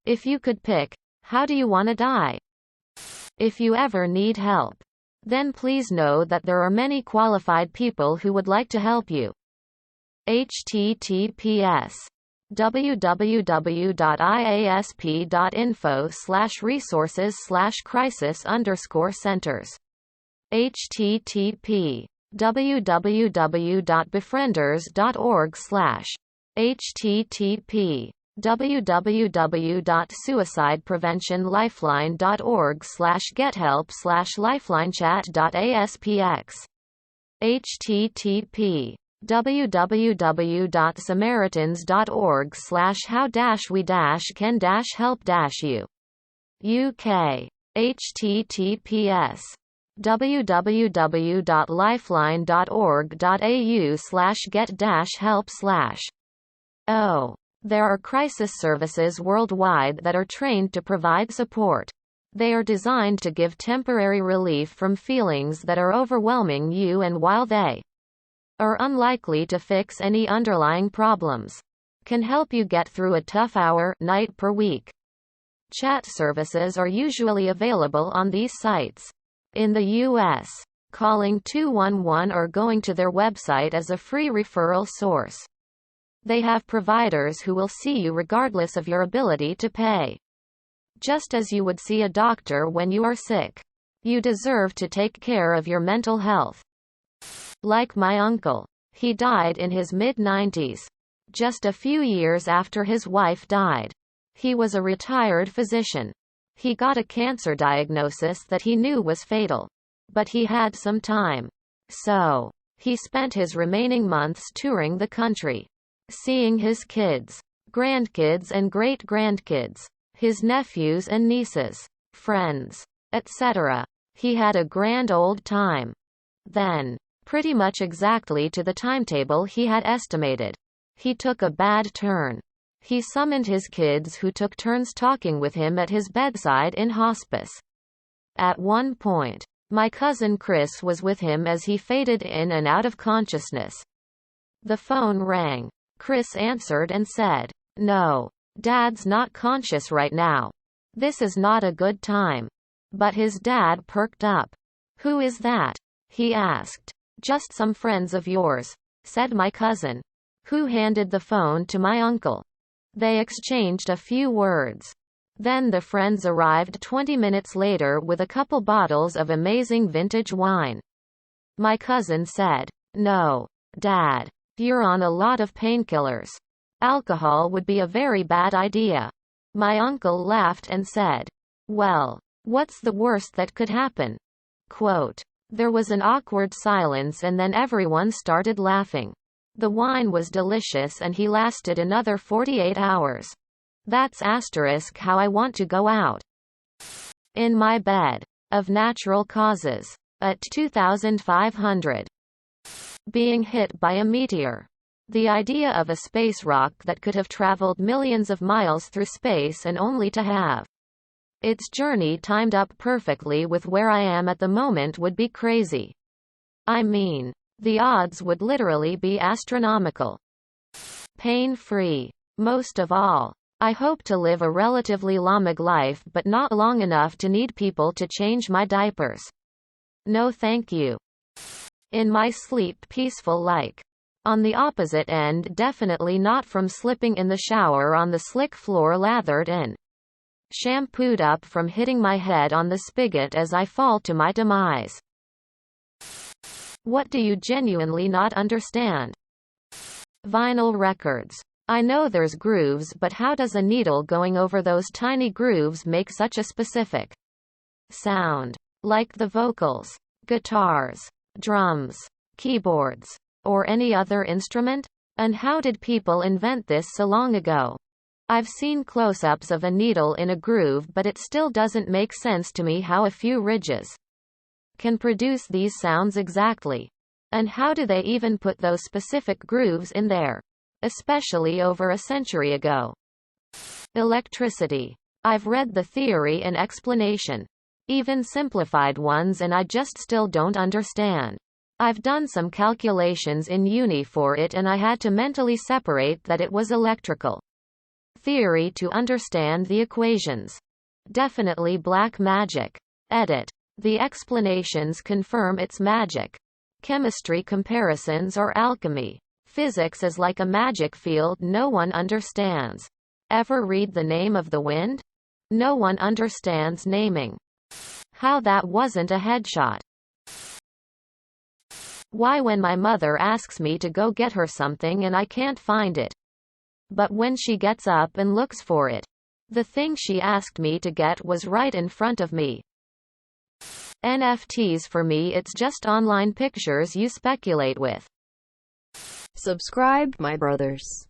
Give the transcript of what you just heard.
If you could pick, how do you want to die? If you ever need help, then please know that there are many qualified people who would like to help you. https www.iasp.info/resources/crisis_centers http www.befrienders.org/ http www.suicidepreventionlifeline.org/gethelp/lifelinechat.aspx http www.samaritans.org/how-we-can-help-you UK https www.lifeline.org.au/get-help/. There are crisis services worldwide that are trained to provide support. They are designed to give temporary relief from feelings that are overwhelming you, and while they are unlikely to fix any underlying problems, can help you get through a tough hour, night per week. Chat services are usually available on these sites. In the U.S., calling 211 or going to their website is a free referral source. They have providers who will see you regardless of your ability to pay. Just as you would see a doctor when you are sick, you deserve to take care of your mental health. Like my uncle, he died in his mid-90s, just a few years after his wife died. He was a retired physician. He got a cancer diagnosis that he knew was fatal, but he had some time. So, he spent his remaining months touring the country, seeing his kids, grandkids and great-grandkids, his nephews and nieces, friends, etc. He had a grand old time. Then, pretty much exactly to the timetable he had estimated, he took a bad turn. He summoned his kids, who took turns talking with him at his bedside in hospice. At one point, my cousin Chris was with him as he faded in and out of consciousness. The phone rang. Chris answered and said, "No, Dad's not conscious right now. This is not a good time." But his dad perked up. "Who is that?" he asked. "Just some friends of yours," said my cousin, who handed the phone to my uncle. They exchanged a few words. Then the friends arrived 20 minutes later with a couple bottles of amazing vintage wine. My cousin said, "No, Dad, you're on a lot of painkillers. Alcohol would be a very bad idea." My uncle laughed and said, "Well, what's the worst that could happen?" Quote, "There was an awkward silence and then everyone started laughing. The wine was delicious and he lasted another 48 hours. That's asterisk how I want to go out. In my bed. Of natural causes. At 2,500. Being hit by a meteor. The idea of a space rock that could have traveled millions of miles through space and only to have its journey timed up perfectly with where I am at the moment would be crazy. I mean, the odds would literally be astronomical. Pain-free. Most of all, I hope to live a relatively long life, but not long enough to need people to change my diapers. No thank you. In my sleep peaceful like. On the opposite end, definitely not from slipping in the shower on the slick floor lathered in. Shampooed up from hitting my head on the spigot as I fall to my demise. What do you genuinely not understand? Vinyl records. I know there's grooves, but how does a needle going over those tiny grooves make such a specific sound? Like the vocals, guitars, drums, keyboards, or any other instrument? And how did people invent this so long ago? I've seen close-ups of a needle in a groove, but it still doesn't make sense to me how a few ridges can produce these sounds exactly. And how do they even put those specific grooves in there? Especially over a century ago. Electricity. I've read the theory and explanation. Even simplified ones, and I just still don't understand. I've done some calculations in uni for it and I had to mentally separate that it was electrical. Theory to understand the equations. Definitely black magic. Edit. The explanations confirm it's magic. Chemistry comparisons or alchemy. Physics is like a magic field no one understands. Ever read The Name of the Wind? No one understands naming. How that wasn't a headshot. Why when my mother asks me to go get her something and I can't find it? But when she gets up and looks for it, the thing she asked me to get was right in front of me. NFTs for me it's just online pictures you speculate with. Subscribe, my brothers.